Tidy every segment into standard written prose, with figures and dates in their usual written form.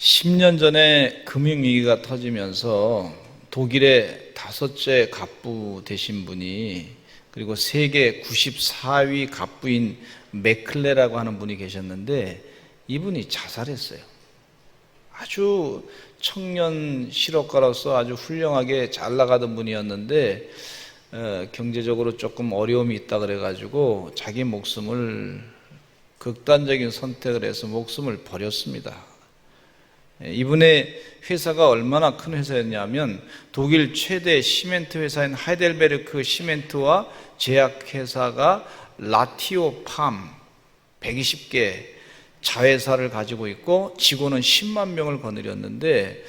10년 전에 금융위기가 터지면서 독일의 5째 갑부 되신 분이, 그리고 세계 94위 갑부인 메클레라고 하는 분이 계셨는데, 이분이 자살했어요. 아주 청년 실업가로서 아주 훌륭하게 잘 나가던 분이었는데 경제적으로 조금 어려움이 있다 그래가지고 자기 목숨을, 극단적인 선택을 해서 목숨을 버렸습니다. 이분의 회사가 얼마나 큰 회사였냐면 독일 최대 시멘트 회사인 하이델베르크 시멘트와 제약회사가 라티오 팜 120개 자회사를 가지고 있고 직원은 10만 명을 거느렸는데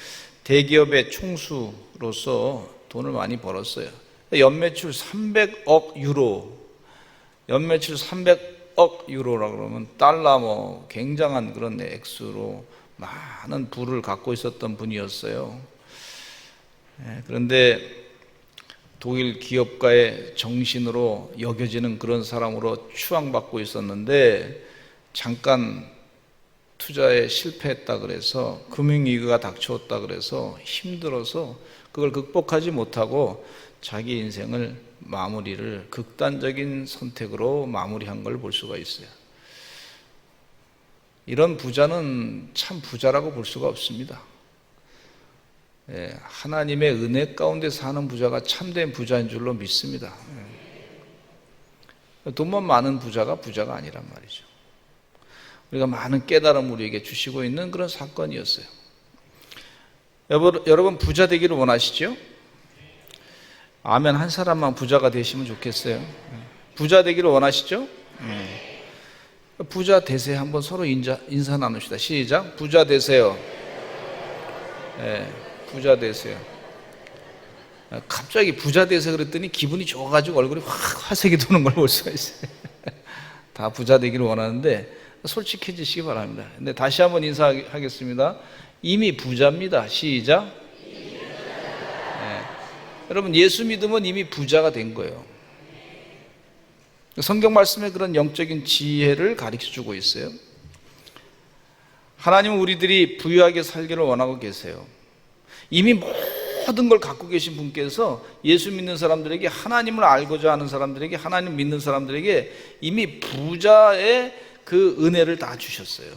유럽의 총수로서 돈을 많이 벌었어요. 연매출 300억 유로, 연매출 300억 유로라고 그러면 달러 굉장한 그런 액수로 많은 부를 갖고 있었던 분이었어요. 그런데 독일 기업가의 정신으로 여겨지는 그런 사람으로 추앙받고 있었는데, 잠깐 투자에 실패했다 그래서, 금융위기가 닥쳐왔다 그래서 힘들어서 그걸 극복하지 못하고 자기 인생을 마무리를 극단적인 선택으로 마무리한 걸 볼 수가 있어요. 이런 부자는 참 부자라고 볼 수가 없습니다. 하나님의 은혜 가운데 사는 부자가 참된 부자인 줄로 믿습니다. 돈만 많은 부자가 부자가 아니란 말이죠. 우리가 많은 깨달음을 우리에게 주시고 있는 그런 사건이었어요. 여러분 부자 되기를 원하시죠? 아멘. 한 사람만 부자가 되시면 좋겠어요. 부자 되기를 원하시죠? 부자 되세요. 한번 서로 인사 나눕시다. 시작. 부자 되세요. 부자 되세요. 갑자기 부자 되세요 그랬더니 기분이 좋아가지고 얼굴이 확 화색이 도는 걸 볼 수가 있어요. 다 부자 되기를 원하는데 솔직해지시기 바랍니다. 근데 다시 한번 인사하겠습니다. 이미 부자입니다. 시작. 여러분 예수 믿으면 이미 부자가 된 거예요. 성경 말씀에 그런 영적인 지혜를 가르쳐주고 있어요. 하나님은 우리들이 부유하게 살기를 원하고 계세요. 이미 모든 걸 갖고 계신 분께서 예수 믿는 사람들에게, 하나님을 알고자 하는 사람들에게, 하나님 믿는 사람들에게 이미 부자의 그 은혜를 다 주셨어요.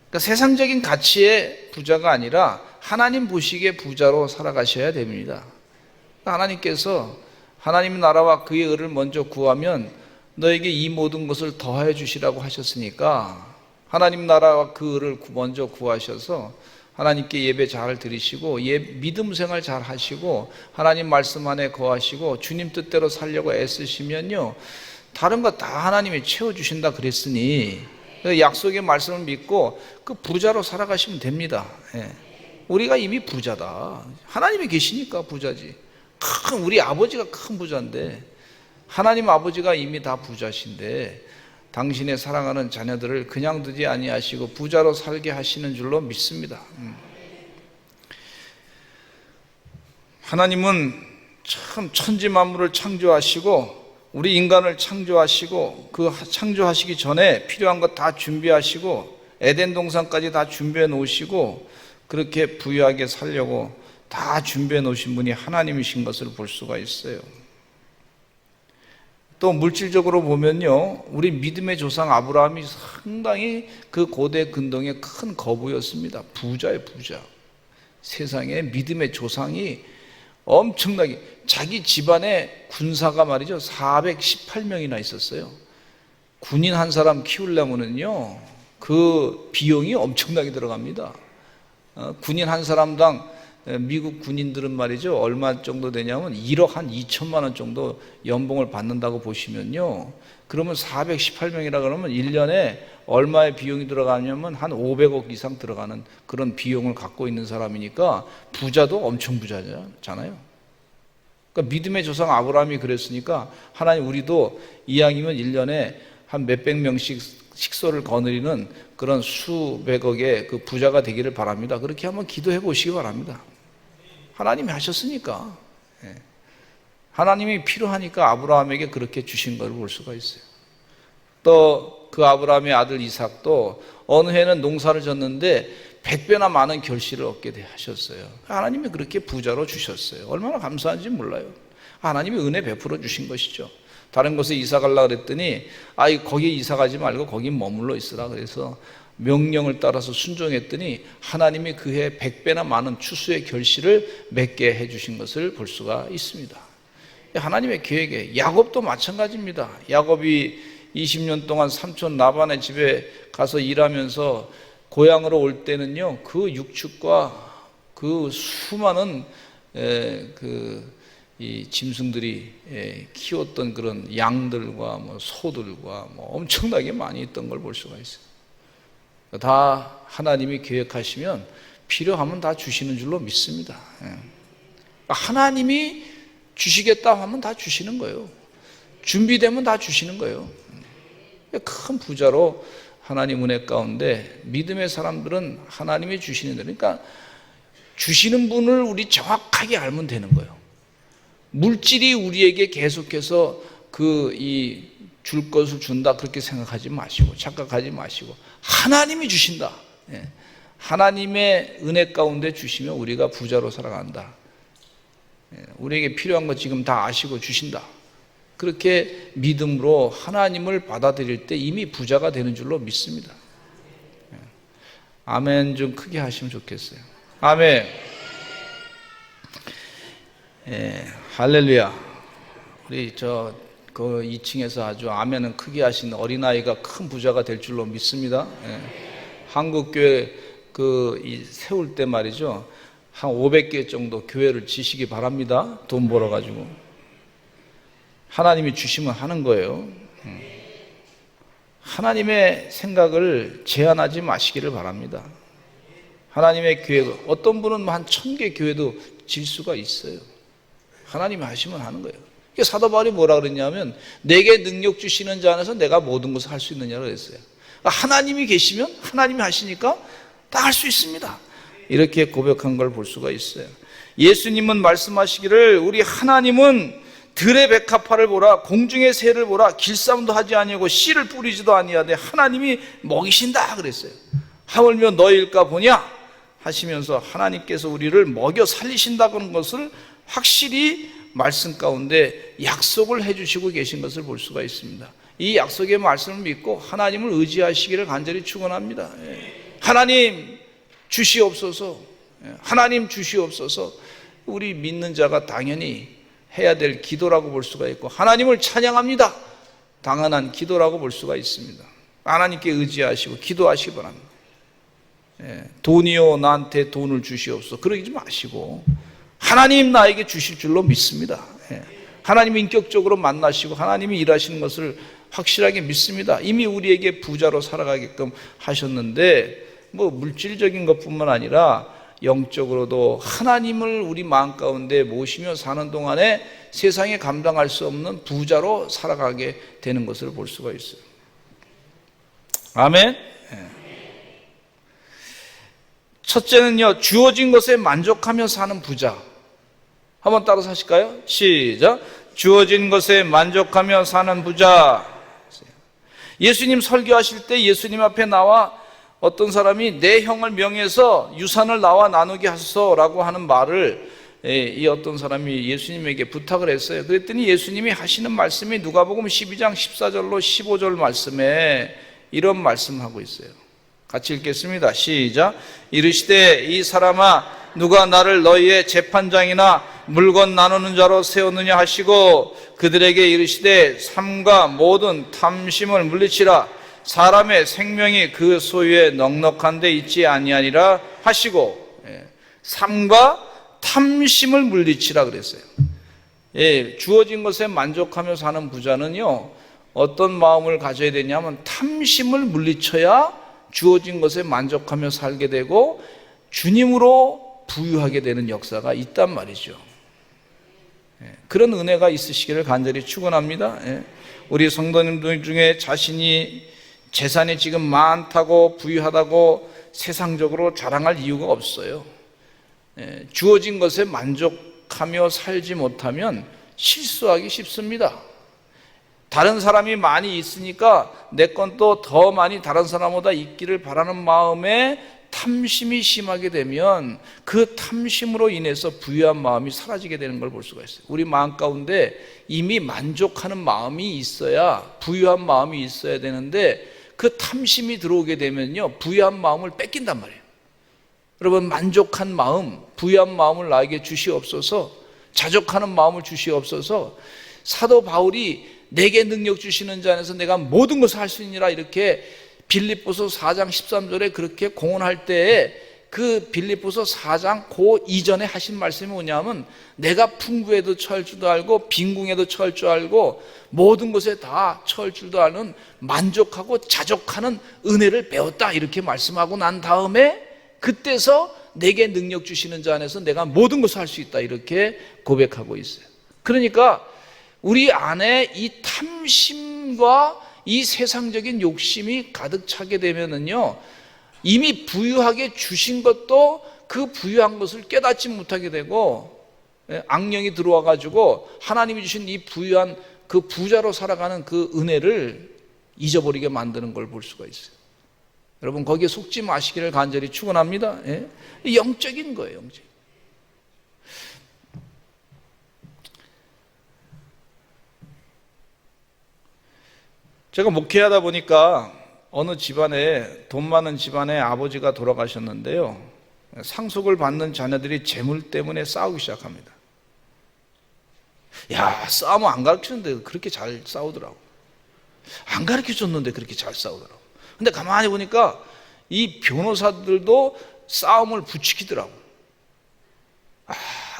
그러니까 세상적인 가치의 부자가 아니라 하나님 보시기에 부자로 살아가셔야 됩니다. 그러니까 하나님께서 하나님 나라와 그의 의를 먼저 구하면 너에게 이 모든 것을 더하여 주시라고 하셨으니까, 하나님 나라와 그 의를 먼저 구하셔서 하나님께 예배 잘 드리시고 믿음 생활 잘 하시고 하나님 말씀 안에 거하시고 주님 뜻대로 살려고 애쓰시면요, 다른 거 다 하나님이 채워주신다 그랬으니 약속의 말씀을 믿고 그 부자로 살아가시면 됩니다. 우리가 이미 부자다. 하나님이 계시니까 부자지. 우리 아버지가 큰 부자인데, 하나님 아버지가 이미 다 부자신데 당신의 사랑하는 자녀들을 그냥 두지 아니하시고 부자로 살게 하시는 줄로 믿습니다. 하나님은 참 천지 만물을 창조하시고 우리 인간을 창조하시고 그 창조하시기 전에 필요한 것 다 준비하시고 에덴 동산까지 다 준비해 놓으시고 그렇게 부유하게 살려고 다 준비해 놓으신 분이 하나님이신 것을 볼 수가 있어요. 또 물질적으로 보면요, 우리 믿음의 조상 아브라함이 상당히 그 고대 근동의 큰 거부였습니다. 부자예요, 부자. 세상에 믿음의 조상이 엄청나게, 자기 집안에 군사가 말이죠 418명이나 있었어요. 군인 한 사람 키우려면은요 그 비용이 엄청나게 들어갑니다. 군인 한 사람당 미국 군인들은 말이죠 얼마 정도 되냐면 1억 한 2천만 원 정도 연봉을 받는다고 보시면요, 그러면 418명이라 그러면 1년에 얼마의 비용이 들어가냐면 한 500억 이상 들어가는 그런 비용을 갖고 있는 사람이니까 부자도 엄청 부자잖아요. 그러니까 믿음의 조상 아브라함이 그랬으니까 하나님 우리도 이왕이면 1년에 한 몇백 명씩 식소를 거느리는 그런 수백억의 그 부자가 되기를 바랍니다. 그렇게 한번 기도해 보시기 바랍니다. 하나님이 하셨으니까, 하나님이 필요하니까 아브라함에게 그렇게 주신 걸 볼 수가 있어요. 또 그 아브라함의 아들 이삭도 어느 해는 농사를 졌는데 100배나 많은 결실을 얻게 하셨어요. 하나님이 그렇게 부자로 주셨어요. 얼마나 감사한지 몰라요. 하나님이 은혜 베풀어 주신 것이죠. 다른 곳에 이사 가려고 그랬더니 거기에 이사 가지 말고 거기 머물러 있으라 그래서 명령을 따라서 순종했더니 하나님이 그해 100배나 많은 추수의 결실을 맺게 해주신 것을 볼 수가 있습니다. 하나님의 계획에, 야곱도 마찬가지입니다. 야곱이 20년 동안 삼촌 라반의 집에 가서 일하면서 고향으로 올 때는요, 그 육축과 그 수많은 이 짐승들이 키웠던 그런 양들과 소들과 엄청나게 많이 있던 걸 볼 수가 있어요. 다 하나님이 계획하시면 필요하면 다 주시는 줄로 믿습니다. 하나님이 주시겠다 하면 다 주시는 거예요. 준비되면 다 주시는 거예요. 큰 부자로 하나님 은혜 가운데 믿음의 사람들은 하나님이 주시는 대로, 그러니까 주시는 분을 우리 정확하게 알면 되는 거예요. 물질이 우리에게 계속해서 줄 것을 준다 그렇게 생각하지 마시고, 착각하지 마시고, 하나님이 주신다. 하나님의 은혜 가운데 주시면 우리가 부자로 살아간다. 우리에게 필요한 거 지금 다 아시고 주신다. 그렇게 믿음으로 하나님을 받아들일 때 이미 부자가 되는 줄로 믿습니다. 아멘 좀 크게 하시면 좋겠어요. 아멘. 할렐루야. 우리 그 2층에서 아주 아멘은 크게 하시는 어린아이가 큰 부자가 될 줄로 믿습니다. 한국교회 세울 때 말이죠, 한 500개 정도 교회를 지시기 바랍니다. 돈 벌어가지고. 하나님이 주시면 하는 거예요. 하나님의 생각을 제한하지 마시기를 바랍니다. 하나님의 계획, 어떤 분은 한 1000개 교회도 질 수가 있어요. 하나님이 하시면 하는 거예요. 사도 바울이 뭐라 그랬냐면, 내게 능력 주시는 자 안에서 내가 모든 것을 할 수 있느냐고 그랬어요. 하나님이 계시면 하나님이 하시니까 다 할 수 있습니다. 이렇게 고백한 걸 볼 수가 있어요. 예수님은 말씀하시기를, 우리 하나님은 들의 백합화를 보라, 공중의 새를 보라, 길쌈도 하지 아니하고 씨를 뿌리지도 아니하되 하나님이 먹이신다 그랬어요. 하물며 너희일까 보냐 하시면서 하나님께서 우리를 먹여 살리신다는 것을 확실히 말씀 가운데 약속을 해주시고 계신 것을 볼 수가 있습니다. 이 약속의 말씀을 믿고 하나님을 의지하시기를 간절히 축원합니다. 하나님 주시옵소서. 하나님 주시옵소서. 우리 믿는 자가 당연히 해야 될 기도라고 볼 수가 있고, 하나님을 찬양합니다. 당연한 기도라고 볼 수가 있습니다. 하나님께 의지하시고 기도하시기 바랍니다. 돈이요 나한테 돈을 주시옵소서 그러지 마시고, 하나님 나에게 주실 줄로 믿습니다. 하나님 인격적으로 만나시고 하나님이 일하시는 것을 확실하게 믿습니다. 이미 우리에게 부자로 살아가게끔 하셨는데, 물질적인 것뿐만 아니라 영적으로도 하나님을 우리 마음 가운데 모시며 사는 동안에 세상에 감당할 수 없는 부자로 살아가게 되는 것을 볼 수가 있어요. 아멘. 첫째는요, 주어진 것에 만족하며 사는 부자. 한번 따라서 하실까요? 시작. 주어진 것에 만족하며 사는 부자. 예수님 설교하실 때 예수님 앞에 나와 어떤 사람이 내 형을 명해서 유산을 나와 나누게 하소서라고 하는 말을 이 어떤 사람이 예수님에게 부탁을 했어요. 그랬더니 예수님이 하시는 말씀이 누가복음 12장 14절로 15절 말씀에 이런 말씀하고 있어요. 같이 읽겠습니다. 시작. 이르시되 이 사람아, 누가 나를 너희의 재판장이나 물건 나누는 자로 세웠느냐 하시고, 그들에게 이르시되 삼가 모든 탐심을 물리치라. 사람의 생명이 그 소유에 넉넉한 데 있지 아니하니라 하시고, 삼가 탐심을 물리치라 그랬어요. 주어진 것에 만족하며 사는 부자는요, 어떤 마음을 가져야 되냐면 탐심을 물리쳐야 주어진 것에 만족하며 살게 되고 주님으로 부유하게 되는 역사가 있단 말이죠. 그런 은혜가 있으시기를 간절히 축원합니다. 우리 성도님들 중에 자신이 재산이 지금 많다고 부유하다고 세상적으로 자랑할 이유가 없어요. 주어진 것에 만족하며 살지 못하면 실수하기 쉽습니다. 다른 사람이 많이 있으니까 내 건 또 더 많이 다른 사람보다 있기를 바라는 마음에 탐심이 심하게 되면 그 탐심으로 인해서 부유한 마음이 사라지게 되는 걸 볼 수가 있어요. 우리 마음 가운데 이미 만족하는 마음이 있어야, 부유한 마음이 있어야 되는데 그 탐심이 들어오게 되면요, 부유한 마음을 뺏긴단 말이에요. 여러분, 만족한 마음, 부유한 마음을 나에게 주시옵소서, 자족하는 마음을 주시옵소서. 사도 바울이 내게 능력 주시는 자 안에서 내가 모든 것을 할 수 있느니라, 이렇게 빌립보서 4장 13절에 그렇게 공언할 때에 그 빌립보서 4장 그 이전에 하신 말씀이 뭐냐면, 내가 풍부에도 처할 줄도 알고 빈궁에도 처할 줄 알고 모든 것에 다 처할 줄도 아는 만족하고 자족하는 은혜를 배웠다, 이렇게 말씀하고 난 다음에 그때서 내게 능력 주시는 자 안에서 내가 모든 것을 할 수 있다, 이렇게 고백하고 있어요. 그러니까 우리 안에 이 탐심과 이 세상적인 욕심이 가득 차게 되면은요, 이미 부유하게 주신 것도 그 부유한 것을 깨닫지 못하게 되고, 악령이 들어와 가지고 하나님이 주신 이 부유한 그 부자로 살아가는 그 은혜를 잊어버리게 만드는 걸 볼 수가 있어요. 여러분, 거기에 속지 마시기를 간절히 축원합니다. 예? 영적인 거예요, 영적. 제가 목회하다 보니까 어느 집안에, 돈 많은 집안에 아버지가 돌아가셨는데요, 상속을 받는 자녀들이 재물 때문에 싸우기 시작합니다. 야, 싸우면 안 가르치는데 그렇게 잘 싸우더라고. 안 가르쳐줬는데 그렇게 잘 싸우더라고. 근데 가만히 보니까 이 변호사들도 싸움을 부추기더라고.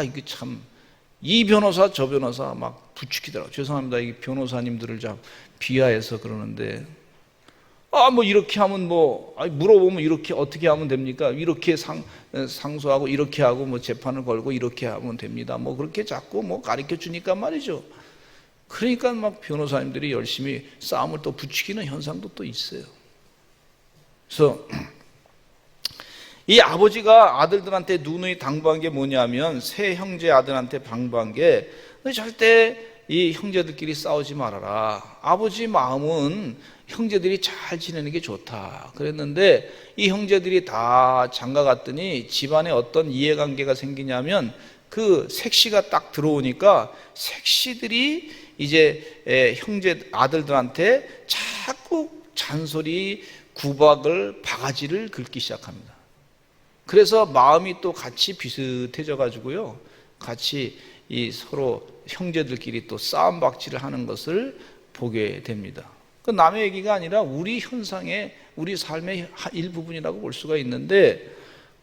이게 참, 이 변호사 저 변호사 막 부추기더라고. 죄송합니다, 이 변호사님들을 참 비하해서 그러는데, 뭐 이렇게 하면 물어보면 이렇게 어떻게 하면 됩니까? 이렇게 상소하고 이렇게 하고 뭐 재판을 걸고 이렇게 하면 됩니다. 뭐 그렇게 자꾸 가르쳐 주니까 말이죠. 그러니까 막 변호사님들이 열심히 싸움을 또 부추기는 현상도 또 있어요. 그래서 이 아버지가 아들들한테 누누이 당부한 게 뭐냐면, 세 형제 아들한테 당부한 게, 절대 이 형제들끼리 싸우지 말아라. 아버지 마음은 형제들이 잘 지내는 게 좋다 그랬는데, 이 형제들이 다 장가 갔더니 집안에 어떤 이해관계가 생기냐면, 그 색시가 딱 들어오니까 색시들이 이제 형제 아들들한테 자꾸 잔소리, 구박을, 바가지를 긁기 시작합니다. 그래서 마음이 또 같이 비슷해져 가지고요, 같이 이 서로 형제들끼리 또 싸움박질을 하는 것을 보게 됩니다. 그 남의 얘기가 아니라 우리 현상의, 우리 삶의 일부분이라고 볼 수가 있는데,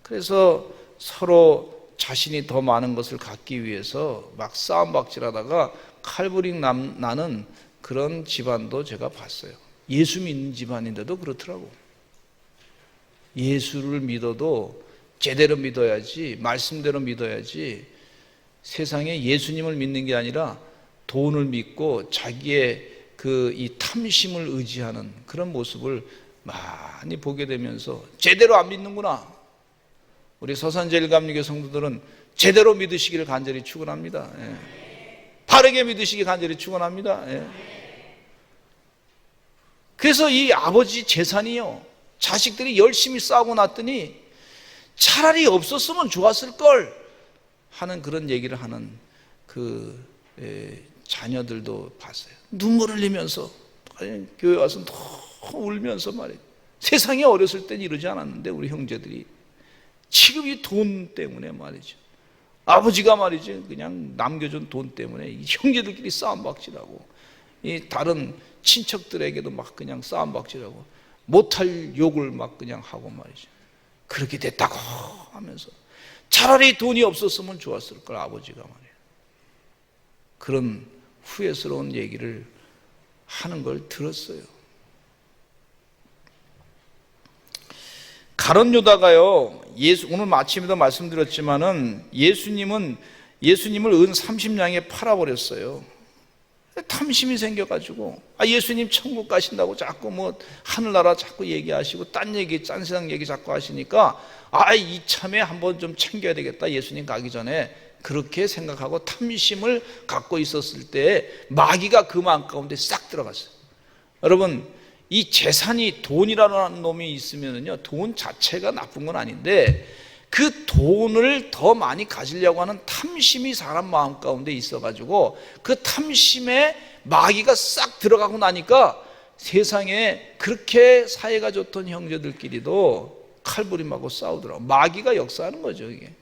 그래서 서로 자신이 더 많은 것을 갖기 위해서 막 싸움박질하다가 칼부림 나는 그런 집안도 제가 봤어요. 예수 믿는 집안인데도 그렇더라고. 예수를 믿어도 제대로 믿어야지, 말씀대로 믿어야지, 세상에 예수님을 믿는 게 아니라 돈을 믿고 자기의 이 탐심을 의지하는 그런 모습을 많이 보게 되면서, 제대로 안 믿는구나. 우리 서산제일감리교 성도들은 제대로 믿으시기를 간절히 축원합니다. 바르게 믿으시기 간절히 축원합니다. 그래서 이 아버지 재산이요, 자식들이 열심히 싸우고 났더니 차라리 없었으면 좋았을 걸 하는 그런 얘기를 하는 그 자녀들도 봤어요. 눈물을 흘리면서 교회 와서 너무 울면서 말이에요. 세상에 어렸을 땐 이러지 않았는데 우리 형제들이 지금 이 돈 때문에 말이죠, 아버지가 말이죠, 그냥 남겨준 돈 때문에 이 형제들끼리 싸움박질하고, 이 다른 친척들에게도 막 그냥 싸움박질하고, 못할 욕을 막 그냥 하고 말이죠. 그렇게 됐다고 하면서 차라리 돈이 없었으면 좋았을 걸, 아버지가 말이에요. 그런 후회스러운 얘기를 하는 걸 들었어요. 가룟 유다가요, 오늘 마침에도 말씀드렸지만은 예수님을 은 30냥에 팔아버렸어요. 탐심이 생겨가지고, 예수님 천국 가신다고 자꾸 하늘나라 자꾸 얘기하시고 딴 세상 얘기 자꾸 하시니까, 이참에 한번 좀 챙겨야 되겠다, 예수님 가기 전에 그렇게 생각하고 탐심을 갖고 있었을 때 마귀가 그 마음 가운데 싹 들어갔어요. 여러분, 이 재산이 돈이라는 놈이 있으면요, 돈 자체가 나쁜 건 아닌데 그 돈을 더 많이 가지려고 하는 탐심이 사람 마음 가운데 있어가지고 그 탐심에 마귀가 싹 들어가고 나니까 세상에 그렇게 사이가 좋던 형제들끼리도 칼부림하고 싸우더라고. 마귀가 역사하는 거죠, 이게.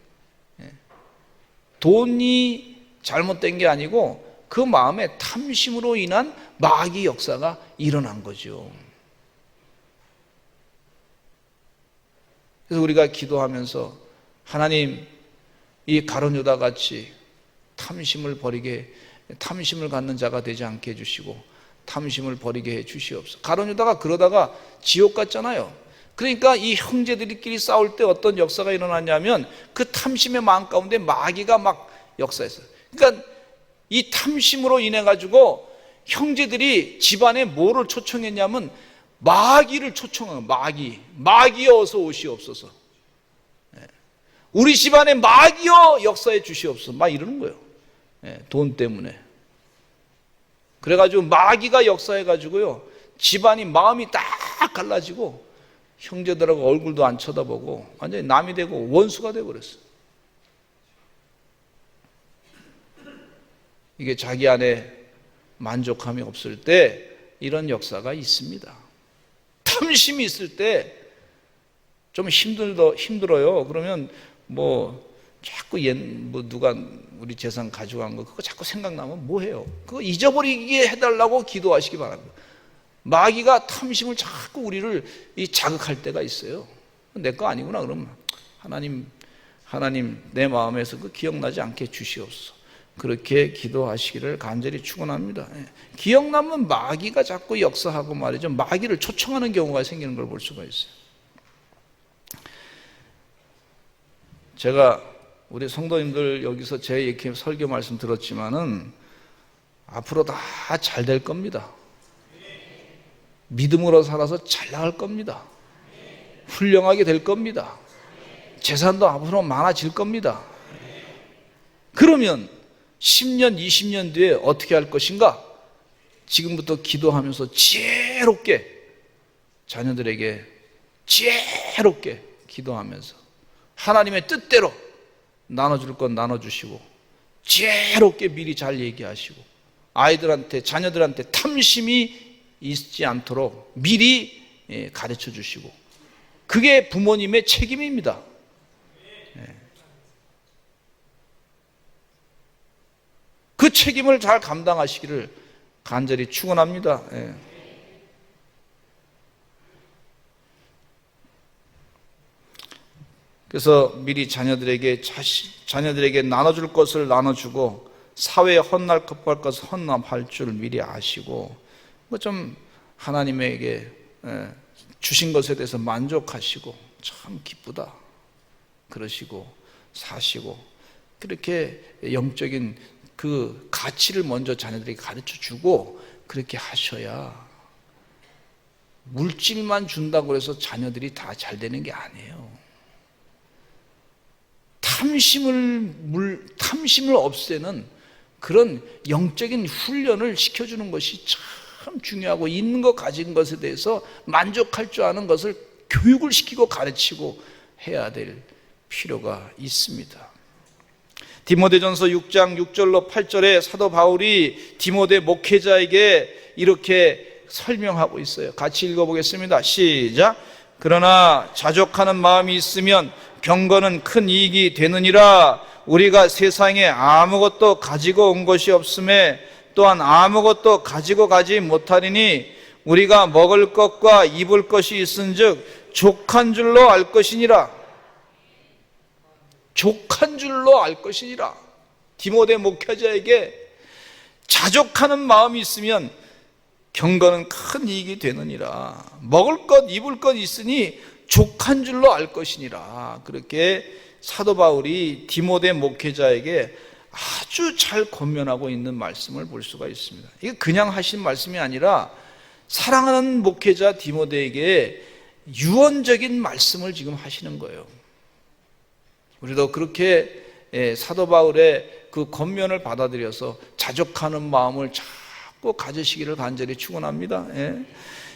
돈이 잘못된 게 아니고 그 마음의 탐심으로 인한 마귀 역사가 일어난 거죠. 그래서 우리가 기도하면서 하나님, 이 가룟 유다 같이 탐심을 갖는 자가 되지 않게 해주시고 탐심을 버리게 해 주시옵소서. 가룟 유다가 그러다가 지옥 갔잖아요. 그러니까 이 형제들끼리 싸울 때 어떤 역사가 일어났냐면 그 탐심의 마음 가운데 마귀가 막 역사했어요. 그러니까 이 탐심으로 인해 가지고 형제들이 집안에 뭐를 초청했냐면 마귀를 초청한 거예요. 마귀여 어서 오시옵소서. 우리 집안에 마귀여 역사해 주시옵소서. 막 이러는 거예요. 돈 때문에. 그래가지고 마귀가 역사해가지고요, 집안이 마음이 딱 갈라지고 형제들하고 얼굴도 안 쳐다보고 완전히 남이 되고 원수가 되어버렸어요. 이게 자기 안에 만족함이 없을 때 이런 역사가 있습니다. 탐심이 있을 때 좀 힘들어요. 그러면 자꾸 누가 우리 재산 가져간 거 그거 자꾸 생각나면 뭐 해요? 그거 잊어버리게 해달라고 기도하시기 바랍니다. 마귀가 탐심을 자꾸 우리를 자극할 때가 있어요. 내 거 아니구나. 그러면 하나님 내 마음에서 그 기억나지 않게 주시옵소서. 그렇게 기도하시기를 간절히 축원합니다. 기억나면 마귀가 자꾸 역사하고 말이죠, 마귀를 초청하는 경우가 생기는 걸 볼 수가 있어요. 제가 우리 성도님들 여기서 제 이렇게 설교 말씀 들었지만은 앞으로 다 잘 될 겁니다. 믿음으로 살아서 잘 나갈 겁니다. 훌륭하게 될 겁니다. 재산도 앞으로 많아질 겁니다. 그러면 10년, 20년 뒤에 어떻게 할 것인가? 지금부터 기도하면서 지혜롭게 자녀들에게 지혜롭게 기도하면서 하나님의 뜻대로 나눠줄 건 나눠주시고 지혜롭게 미리 잘 얘기하시고 아이들한테, 자녀들한테 탐심이 있지 않도록 미리 가르쳐 주시고, 그게 부모님의 책임입니다. 그 책임을 잘 감당하시기를 간절히 축원합니다. 그래서 미리 자녀들에게 나눠줄 것을 나눠주고 사회에 헌납할 것을 헌납할 줄 미리 아시고, 좀 하나님에게 주신 것에 대해서 만족하시고 참 기쁘다 그러시고 사시고, 그렇게 영적인 그 가치를 먼저 자녀들에게 가르쳐 주고 그렇게 하셔야, 물질만 준다고 해서 자녀들이 다 잘 되는 게 아니에요. 탐심을 없애는 그런 영적인 훈련을 시켜주는 것이 참 중요하고, 있는 것 가진 것에 대해서 만족할 줄 아는 것을 교육을 시키고 가르치고 해야 될 필요가 있습니다. 디모데전서 6장 6절로 8절에 사도 바울이 디모데 목회자에게 이렇게 설명하고 있어요. 같이 읽어보겠습니다. 시작. 그러나 자족하는 마음이 있으면 경건은 큰 이익이 되느니라. 우리가 세상에 아무것도 가지고 온 것이 없음에 또한 아무것도 가지고 가지 못하리니 우리가 먹을 것과 입을 것이 있은즉 족한 줄로 알 것이니라. 족한 줄로 알 것이니라. 디모데 목회자에게 자족하는 마음이 있으면 경건은 큰 이익이 되느니라. 먹을 것 입을 것 있으니 족한 줄로 알 것이니라. 그렇게 사도 바울이 디모데 목회자에게 아주 잘 권면하고 있는 말씀을 볼 수가 있습니다. 이게 그냥 하신 말씀이 아니라 사랑하는 목회자 디모데에게 유언적인 말씀을 지금 하시는 거예요. 우리도 그렇게 사도 바울의 그 권면을 받아들여서 자족하는 마음을 자꾸 가지시기를 간절히 축원합니다.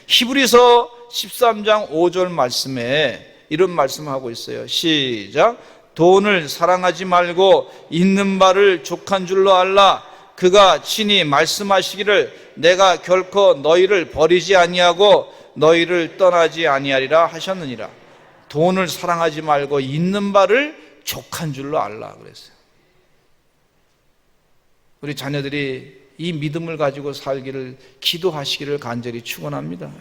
히브리서 13장 5절 말씀에 이런 말씀하고 있어요. 시작. 돈을 사랑하지 말고 있는 바를 족한 줄로 알라. 그가 친히 말씀하시기를 내가 결코 너희를 버리지 아니하고 너희를 떠나지 아니하리라 하셨느니라. 돈을 사랑하지 말고 있는 바를 족한 줄로 알라 그랬어요. 우리 자녀들이 이 믿음을 가지고 살기를 기도하시기를 간절히 축원합니다.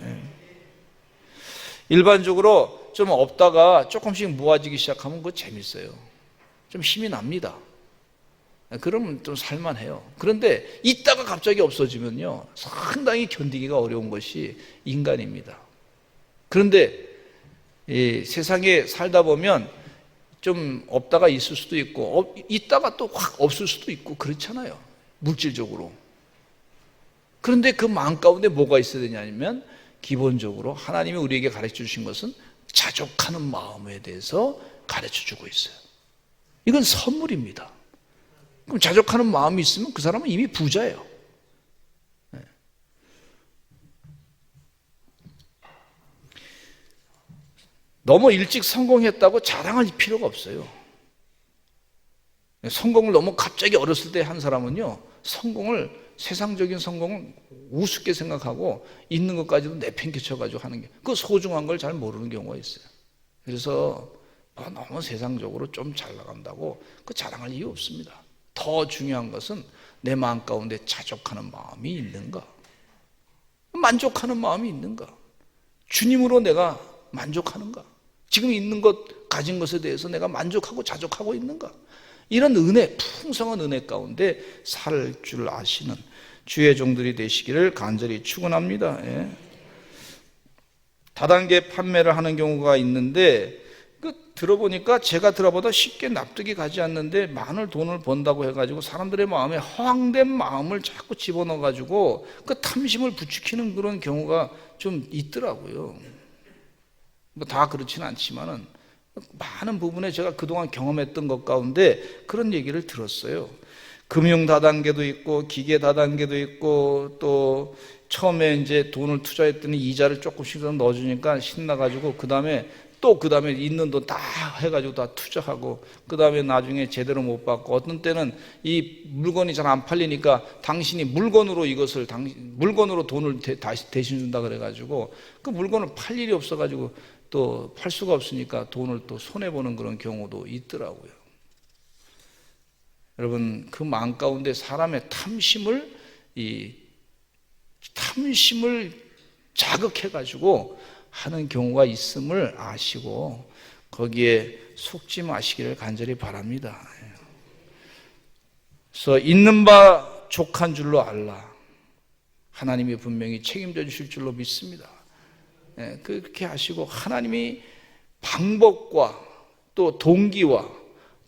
일반적으로 좀 없다가 조금씩 모아지기 시작하면 그거 재밌어요. 좀 힘이 납니다. 그러면 좀 살만해요. 그런데 있다가 갑자기 없어지면요, 상당히 견디기가 어려운 것이 인간입니다. 그런데 이 세상에 살다 보면 좀 없다가 있을 수도 있고 있다가 또 확 없을 수도 있고 그렇잖아요, 물질적으로. 그런데 그 마음 가운데 뭐가 있어야 되냐면 기본적으로 하나님이 우리에게 가르쳐 주신 것은 자족하는 마음에 대해서 가르쳐 주고 있어요. 이건 선물입니다. 그럼 자족하는 마음이 있으면 그 사람은 이미 부자예요. 너무 일찍 성공했다고 자랑할 필요가 없어요. 성공을 너무 갑자기 어렸을 때 한 사람은요, 세상적인 성공을 우습게 생각하고 있는 것까지도 내팽개쳐가지고 하는 게, 그 소중한 걸 잘 모르는 경우가 있어요. 그래서 너무 세상적으로 좀 잘 나간다고 그 자랑할 이유 없습니다. 더 중요한 것은 내 마음 가운데 자족하는 마음이 있는가, 만족하는 마음이 있는가, 주님으로 내가 만족하는가, 지금 있는 것, 가진 것에 대해서 내가 만족하고 자족하고 있는가, 이런 은혜, 풍성한 은혜 가운데 살 줄 아시는 주의 종들이 되시기를 간절히 축원합니다. 다단계 판매를 하는 경우가 있는데, 들어보니까 제가 들어보다 쉽게 납득이 가지 않는데, 많은 돈을 번다고 해가지고 사람들의 마음에 허황된 마음을 자꾸 집어넣어가지고 그 탐심을 부추기는 그런 경우가 좀 있더라고요. 뭐 다 그렇지는 않지만은 많은 부분에 제가 그동안 경험했던 것 가운데 그런 얘기를 들었어요. 금융 다단계도 있고 기계 다단계도 있고, 또 처음에 이제 돈을 투자했더니 이자를 조금씩 더 넣어주니까 신나가지고 그 다음에 있는 돈 다 해가지고 다 투자하고, 그 다음에 나중에 제대로 못 받고, 어떤 때는 이 물건이 잘 안 팔리니까 당신이 물건으로 돈을 대신 준다 그래가지고 그 물건을 팔 일이 없어가지고 또 팔 수가 없으니까 돈을 또 손해보는 그런 경우도 있더라고요. 여러분, 그 마음 가운데 사람의 탐심을 자극해가지고 하는 경우가 있음을 아시고 거기에 속지 마시기를 간절히 바랍니다. 그래서 있는 바 족한 줄로 알라. 하나님이 분명히 책임져 주실 줄로 믿습니다. 그렇게 하시고 하나님이 방법과 또 동기와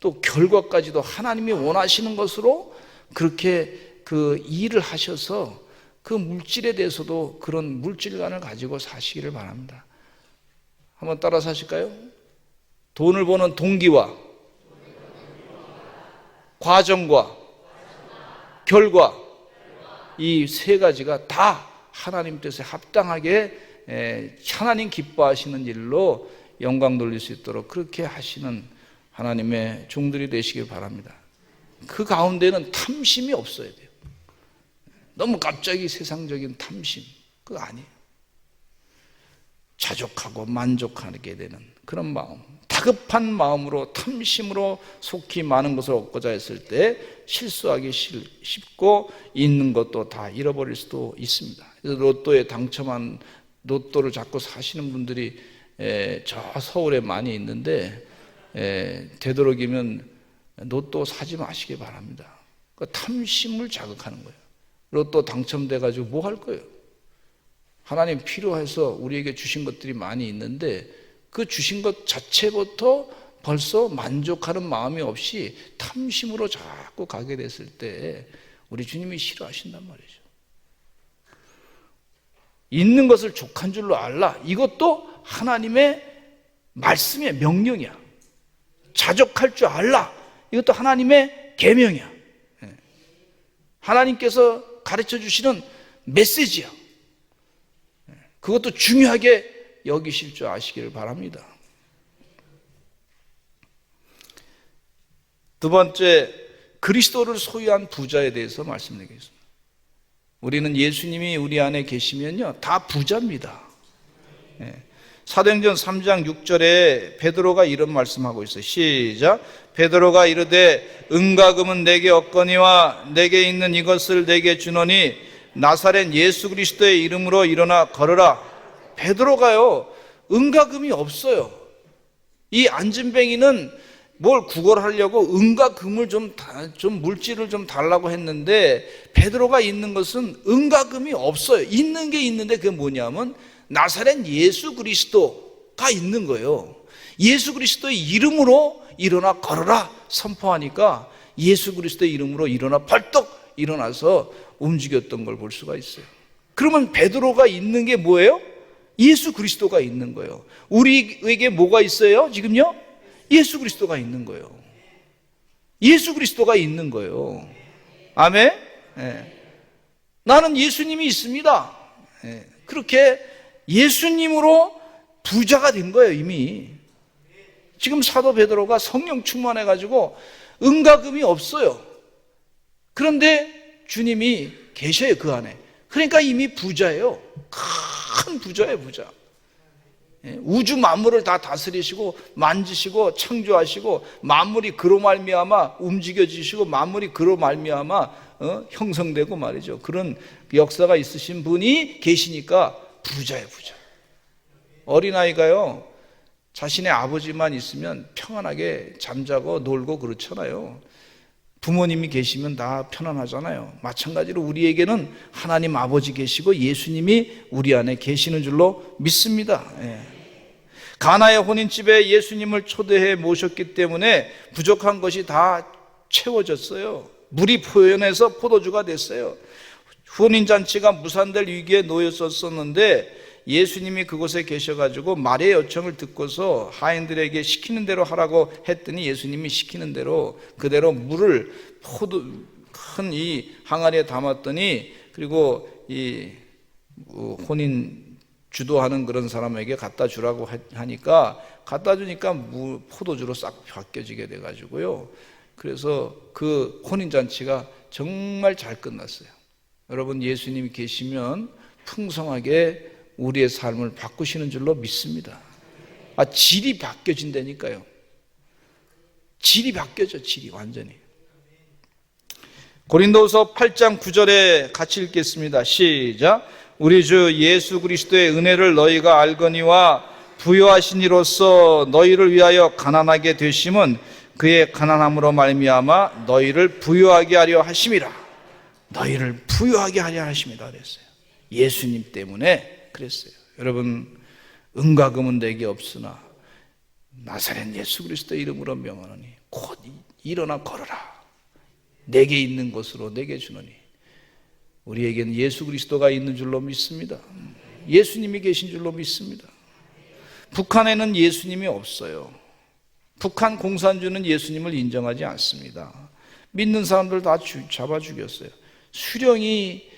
또 결과까지도 하나님이 원하시는 것으로 그렇게 그 일을 하셔서 그 물질에 대해서도 그런 물질관을 가지고 사시기를 바랍니다. 한번 따라서 하실까요? 돈을 버는 동기와 과정과 결과, 이 세 가지가 다 하나님 뜻에 합당하게 하나님 기뻐하시는 일로 영광 돌릴 수 있도록 그렇게 하시는 하나님의 종들이 되시길 바랍니다. 그 가운데는 탐심이 없어야 돼요. 너무 갑자기 세상적인 탐심, 그거 아니에요. 자족하고 만족하게 되는 그런 마음, 다급한 마음으로 탐심으로 속히 많은 것을 얻고자 했을 때 실수하기 쉽고 있는 것도 다 잃어버릴 수도 있습니다. 그래서 로또에 당첨한 로또를 자꾸 사시는 분들이 저 서울에 많이 있는데, 되도록이면 로또 사지 마시기 바랍니다. 그 탐심을 자극하는 거예요. 로또 당첨돼가지고 뭐 할 거예요? 하나님 필요해서 우리에게 주신 것들이 많이 있는데 그 주신 것 자체부터 벌써 만족하는 마음이 없이 탐심으로 자꾸 가게 됐을 때 우리 주님이 싫어하신단 말이죠. 있는 것을 족한 줄로 알라. 이것도 하나님의 말씀의 명령이야. 자족할 줄 알라. 이것도 하나님의 계명이야. 하나님께서 가르쳐 주시는 메시지야. 그것도 중요하게 여기실 줄 아시기를 바랍니다. 두 번째, 그리스도를 소유한 부자에 대해서 말씀드리겠습니다. 우리는 예수님이 우리 안에 계시면요, 다 부자입니다. 사도행전 3장 6절에 베드로가 이런 말씀하고 있어요. 시작. 베드로가 이르되 은과 금은 내게 없거니와 내게 있는 이것을 내게 주노니 나사렛 예수 그리스도의 이름으로 일어나 걸으라. 베드로가요, 은과 금이 없어요. 이 안진뱅이는 뭘 구걸하려고 은과 금을 좀 물질을 좀 달라고 했는데, 베드로가 있는 것은 은과 금이 없어요. 있는 게 있는데 그게 뭐냐면 나사렛 예수 그리스도가 있는 거예요. 예수 그리스도의 이름으로 일어나 걸어라 선포하니까 예수 그리스도의 이름으로 일어나 벌떡 일어나서 움직였던 걸 볼 수가 있어요. 그러면 베드로가 있는 게 뭐예요? 예수 그리스도가 있는 거예요. 우리에게 뭐가 있어요? 지금요? 예수 그리스도가 있는 거예요. 예수 그리스도가 있는 거예요. 아멘? 나는 예수님이 있습니다. 그렇게 예수님으로 부자가 된 거예요, 이미. 지금 사도 베드로가 성령 충만해가지고 은과 금이 없어요. 그런데 주님이 계셔요, 그 안에. 그러니까 이미 부자예요. 큰 부자예요, 부자. 우주 만물을 다 다스리시고 만지시고 창조하시고 만물이 그로 말미암아 움직여지시고 만물이 그로 말미암아 형성되고 말이죠. 그런 역사가 있으신 분이 계시니까 부자예요, 부자. 어린아이가요, 자신의 아버지만 있으면 평안하게 잠자고 놀고 그렇잖아요. 부모님이 계시면 다 편안하잖아요. 마찬가지로 우리에게는 하나님 아버지 계시고 예수님이 우리 안에 계시는 줄로 믿습니다. 가나의 혼인집에 예수님을 초대해 모셨기 때문에 부족한 것이 다 채워졌어요. 물이 포연해서 포도주가 됐어요. 혼인잔치가 무산될 위기에 놓였었는데 예수님이 그곳에 계셔가지고 마리아의 요청을 듣고서 하인들에게 시키는 대로 하라고 했더니 예수님이 시키는 대로 그대로 물을 큰 이 항아리에 담았더니, 그리고 이 혼인 주도하는 그런 사람에게 갖다 주라고 하니까 갖다 주니까 포도주로 싹 바뀌어지게 돼가지고요. 그래서 그 혼인잔치가 정말 잘 끝났어요. 여러분, 예수님이 계시면 풍성하게 우리의 삶을 바꾸시는 줄로 믿습니다. 질이 바뀌어진다니까요. 질이 바뀌어져, 질이 완전히. 고린도후서 8장 9절에 같이 읽겠습니다. 시작. 우리 주 예수 그리스도의 은혜를 너희가 알거니와 부요하신 이로써 너희를 위하여 가난하게 되심은 그의 가난함으로 말미암아 너희를 부요하게 하려 하심이라. 너희를 부요하게 하려 하심이라 그랬어요. 예수님 때문에 그랬어요. 여러분, 은과 금은 내게 없으나 나사렛 예수 그리스도의 이름으로 명하노니 곧 일어나 걸어라. 내게 있는 것으로 내게 주노니. 우리에게는 예수 그리스도가 있는 줄로 믿습니다. 예수님이 계신 줄로 믿습니다. 북한에는 예수님이 없어요. 북한 공산주는 예수님을 인정하지 않습니다. 믿는 사람들 다 잡아 죽였어요. 수령이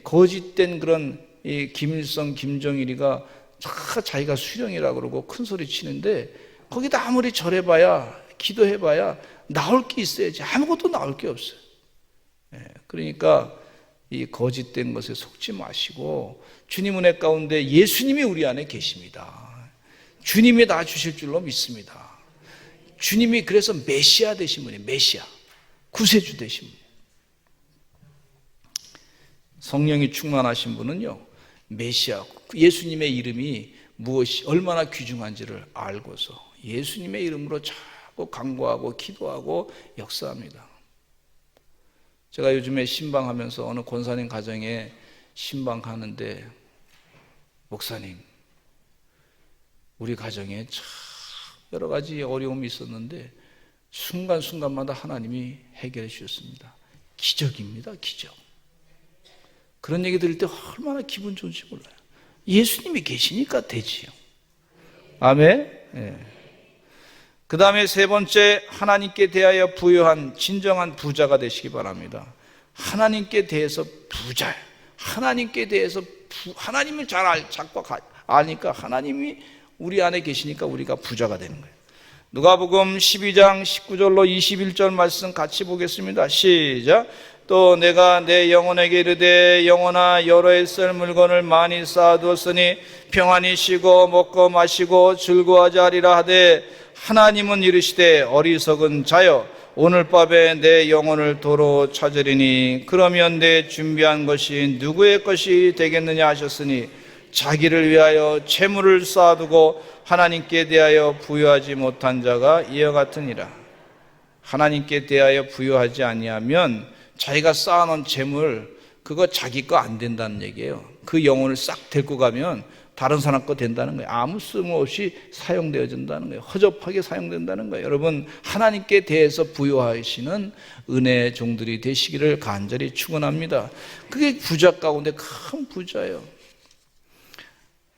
거짓된 그런 김일성, 김정일이가 자기가 수령이라고 그러고 큰 소리 치는데 거기다 아무리 절해봐야, 기도해봐야 나올 게 있어야지. 아무것도 나올 게 없어요. 그러니까 이 거짓된 것에 속지 마시고 주님 은혜 가운데 예수님이 우리 안에 계십니다. 주님이 다 주실 줄로 믿습니다. 주님이 그래서 메시아 되신 분이에요. 메시아, 구세주 되신 분. 성령이 충만하신 분은요, 메시아, 예수님의 이름이 무엇이 얼마나 귀중한지를 알고서 예수님의 이름으로 자꾸 간구하고 기도하고 역사합니다. 제가 요즘에 신방하면서 어느 권사님 가정에 신방하는데, 목사님, 우리 가정에 참 여러 가지 어려움이 있었는데 순간순간마다 하나님이 해결해 주셨습니다. 기적입니다, 기적. 그런 얘기 들을 때 얼마나 기분 좋은지 몰라요. 예수님이 계시니까 되지요. 아멘. 그 다음에 세 번째, 하나님께 대하여 부유한 진정한 부자가 되시기 바랍니다. 하나님께 대해서 부자예요. 하나님께 대해서 하나님을 자꾸 아니까 하나님이 우리 안에 계시니까 우리가 부자가 되는 거예요. 누가복음 12장 19절로 21절 말씀 같이 보겠습니다. 시작. 또 내가 내 영혼에게 이르되 영혼아 여러 해 쓸 물건을 많이 쌓아두었으니 평안히 쉬고 먹고 마시고 즐거워하자 하리라 하되 하나님은 이르시되 어리석은 자여 오늘 밤에 내 영혼을 도로 찾으리니 그러면 내 준비한 것이 누구의 것이 되겠느냐 하셨으니 자기를 위하여 재물을 쌓아두고 하나님께 대하여 부유하지 못한 자가 이와 같으니라. 하나님께 대하여 부유하지 아니하면 자기가 쌓아놓은 재물 그거 자기 거 안 된다는 얘기예요. 그 영혼을 싹 데리고 가면 다른 사람 거 된다는 거예요. 아무 쓸모없이 사용되어진다는 거예요. 허접하게 사용된다는 거예요. 여러분, 하나님께 대해서 부유하시는 은혜의 종들이 되시기를 간절히 축원합니다. 그게 부자 가운데 큰 부자예요.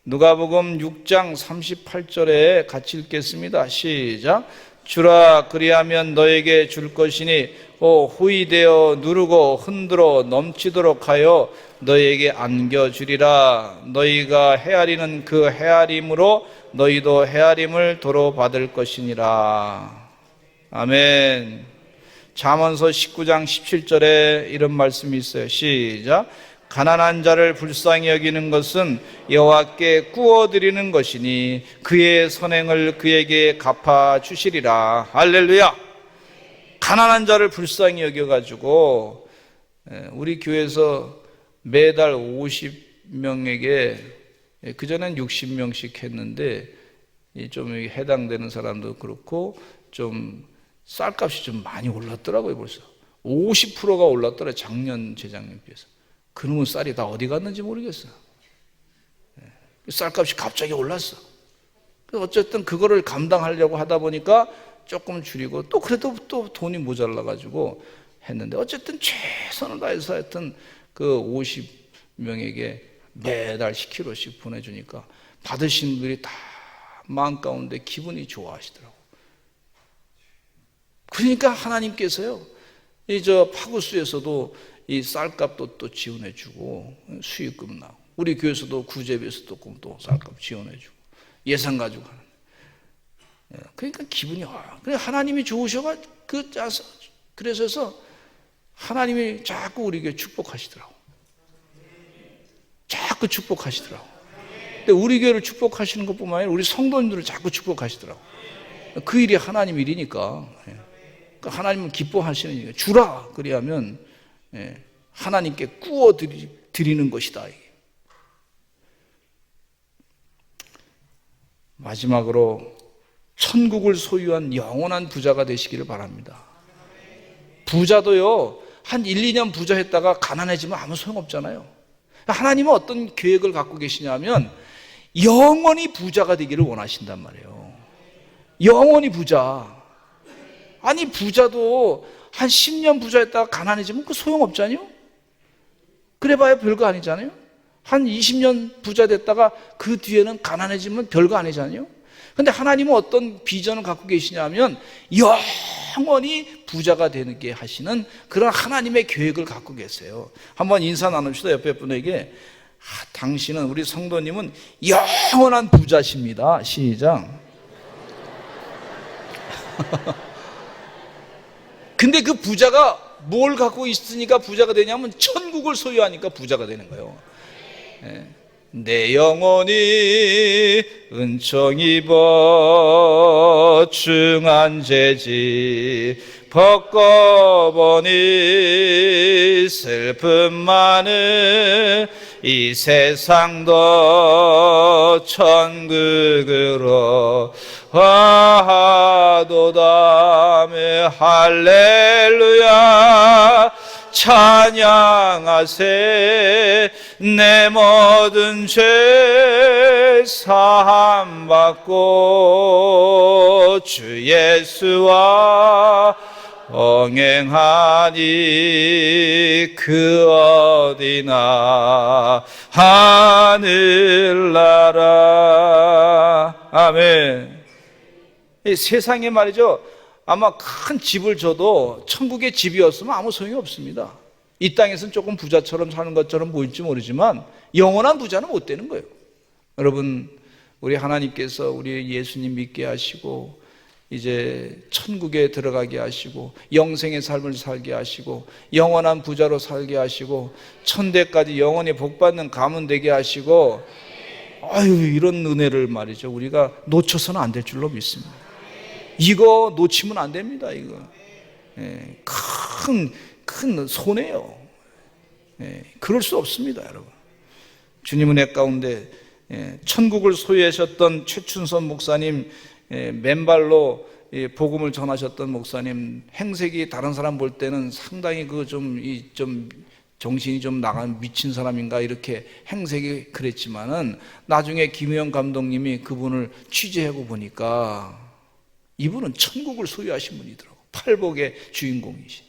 누가복음 6장 38절에 같이 읽겠습니다. 시작. 주라 그리하면 너에게 줄 것이니 후이되어 누르고 흔들어 넘치도록 하여 너에게 안겨주리라. 너희가 헤아리는 그 헤아림으로 너희도 헤아림을 도로 받을 것이니라. 아멘. 잠언서 19장 17절에 이런 말씀이 있어요. 시작. 가난한 자를 불쌍히 여기는 것은 여호와께 구워드리는 것이니 그의 선행을 그에게 갚아주시리라. 할렐루야. 가난한 자를 불쌍히 여겨가지고 우리 교회에서 매달 50명에게 그전엔 60명씩 했는데 좀 해당되는 사람도 그렇고 좀 쌀값이 좀 많이 올랐더라고요. 벌써 50%가 올랐더라. 작년 재작년 비해서. 그놈의 쌀이 다 어디 갔는지 모르겠어. 쌀값이 갑자기 올랐어. 어쨌든 그거를 감당하려고 하다 보니까 조금 줄이고 또 그래도 또 돈이 모자라가지고 했는데 어쨌든 최선을 다해서 하여튼 그 50명에게 매달 10kg씩 보내주니까 받으신 분들이 다 마음 가운데 기분이 좋아하시더라고. 그러니까 하나님께서요, 이 파구수에서도 이 쌀값도 또 지원해주고 수익금 나고 우리 교회에서도 구제비에서 또 쌀값 지원해주고 예산 가지고 하는. 그러니까 기분이 그래 하나님이 좋으셔가 그래서 하나님이 자꾸 우리에게 축복하시더라고. 자꾸 축복하시더라고. 근데 우리 교회를 축복하시는 것뿐만 아니라 우리 성도님들을 자꾸 축복하시더라고. 그 일이 하나님 일이니까. 그러니까 하나님은 기뻐하시는 일이니까 주라 그리하면 하나님께 구워 드리는 것이다. 마지막으로 천국을 소유한 영원한 부자가 되시기를 바랍니다. 부자도요, 한 1, 2년 부자했다가 가난해지면 아무 소용없잖아요. 하나님은 어떤 계획을 갖고 계시냐면 영원히 부자가 되기를 원하신단 말이에요. 영원히 부자. 아니 부자도 한 10년 부자했다가 가난해지면 그 소용없잖아요. 그래봐야 별거 아니잖아요. 한 20년 부자 됐다가 그 뒤에는 가난해지면 별거 아니잖아요. 근데 하나님은 어떤 비전을 갖고 계시냐면 영원히 부자가 되게 하시는 그런 하나님의 계획을 갖고 계세요. 한번 인사 나눕시다. 옆에 분에게. 당신은, 우리 성도님은 영원한 부자십니다. 시작. 근데 그 부자가 뭘 갖고 있으니까 부자가 되냐면 천국을 소유하니까 부자가 되는 거예요. 내 영혼이 은총 입어 중한 죄지 벗고보니 슬픔 많은 이 세상도 천국으로 하도다메 할렐루야 찬양하세 내 모든 죄 사함받고 주 예수와 동행하니 그 어디나 하늘나라. 아멘. 이 세상에 말이죠, 아마 큰 집을 줘도 천국의 집이었으면 아무 소용이 없습니다. 이 땅에서는 조금 부자처럼 사는 것처럼 보일지 모르지만 영원한 부자는 못 되는 거예요. 여러분, 우리 하나님께서 우리 예수님 믿게 하시고 이제 천국에 들어가게 하시고 영생의 삶을 살게 하시고 영원한 부자로 살게 하시고 천대까지 영원히 복받는 가문 되게 하시고, 이런 은혜를 말이죠, 우리가 놓쳐서는 안 될 줄로 믿습니다. 이거 놓치면 안 됩니다. 이거 큰 손해요. 그럴 수 없습니다, 여러분. 주님 은혜 가운데 천국을 소유하셨던 최춘선 목사님, 맨발로 복음을 전하셨던 목사님, 행색이 다른 사람 볼 때는 상당히 좀 정신이 좀 나간 미친 사람인가 이렇게 행색이 그랬지만은 나중에 김우영 감독님이 그분을 취재하고 보니까 이분은 천국을 소유하신 분이더라고. 팔복의 주인공이신,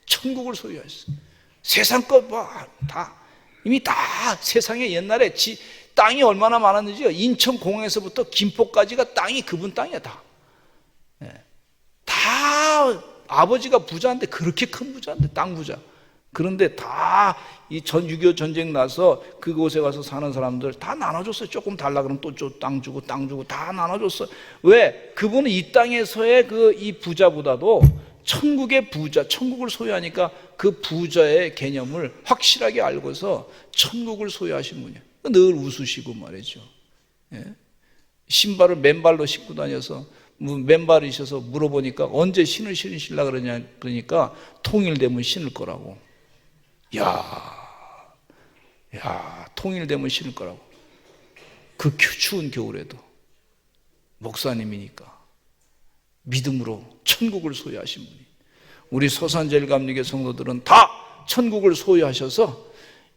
천국을 소유하셨어요. 세상 것 다 이미 다 세상에 옛날에 땅이 얼마나 많았는지요. 인천공항에서부터 김포까지가 땅이 그분 땅이야. 다 아버지가 부자인데, 그렇게 큰 부자인데, 땅 부자. 그런데 다 이 6.25 전쟁 나서 그곳에 가서 사는 사람들 다 나눠줬어요. 조금 달라 그러면 또 땅 주고 다 나눠줬어요. 왜? 그분은 이 땅에서의 이 부자보다도 천국의 부자, 천국을 소유하니까 그 부자의 개념을 확실하게 알고서 천국을 소유하신 분이에요. 늘 웃으시고 말이죠. 신발을 맨발로 신고 다녀서 맨발이셔서 물어보니까 언제 신을 신으시려고 그러니까 통일되면 신을 거라고. 야, 통일되면 신을 거라고. 그 추운 겨울에도 목사님이니까 믿음으로 천국을 소유하신 분이, 우리 소산제일감리교 성도들은 다 천국을 소유하셔서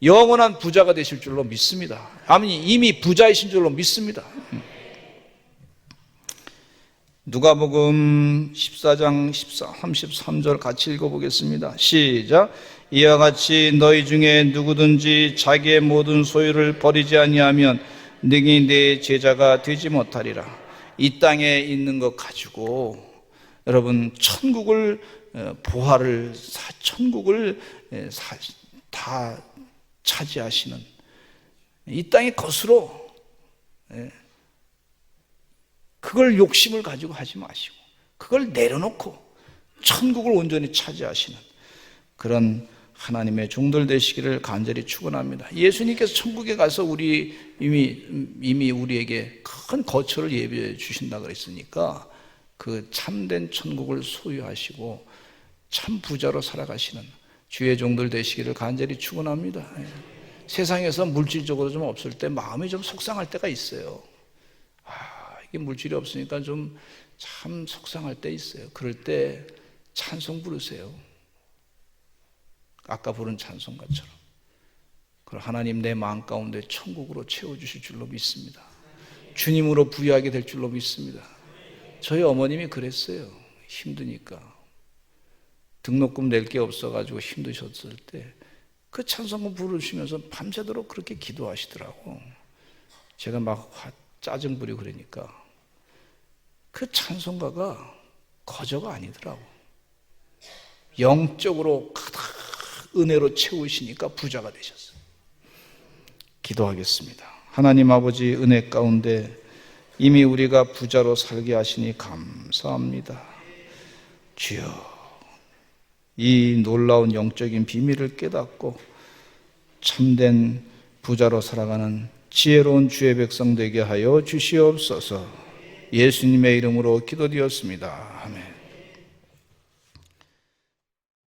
영원한 부자가 되실 줄로 믿습니다. 아니, 이미 부자이신 줄로 믿습니다. 누가복음 14장 33절 같이 읽어보겠습니다. 시작. 이와 같이 너희 중에 누구든지 자기의 모든 소유를 버리지 아니하면 능히 내 제자가 되지 못하리라. 이 땅에 있는 것 가지고 여러분 천국을 천국을 다 차지하시는 이 땅의 것으로 그걸 욕심을 가지고 하지 마시고 그걸 내려놓고 천국을 온전히 차지하시는 그런 하나님의 종들 되시기를 간절히 축원합니다. 예수님께서 천국에 가서 이미 우리에게 큰 거처를 예비해 주신다 그랬으니까 그 참된 천국을 소유하시고 참 부자로 살아가시는 주의 종들 되시기를 간절히 축원합니다. 세상에서 물질적으로 좀 없을 때 마음이 좀 속상할 때가 있어요. 이게 물질이 없으니까 좀 참 속상할 때 있어요. 그럴 때 찬송 부르세요. 아까 부른 찬송가처럼. 그럼 하나님 내 마음 가운데 천국으로 채워주실 줄로 믿습니다. 주님으로 부유하게 될 줄로 믿습니다. 저희 어머님이 그랬어요. 힘드니까 등록금 낼 게 없어가지고 힘드셨을 때 그 찬송가 부르시면서 밤새도록 그렇게 기도하시더라고. 제가 막 짜증 부리고 그러니까 그 찬송가가 거저가 아니더라고. 영적으로 가득 은혜로 채우시니까 부자가 되셨어요. 기도하겠습니다. 하나님 아버지, 은혜 가운데 이미 우리가 부자로 살게 하시니 감사합니다. 주여, 이 놀라운 영적인 비밀을 깨닫고 참된 부자로 살아가는 지혜로운 주의 백성 되게 하여 주시옵소서. 예수님의 이름으로 기도드렸습니다. 아멘.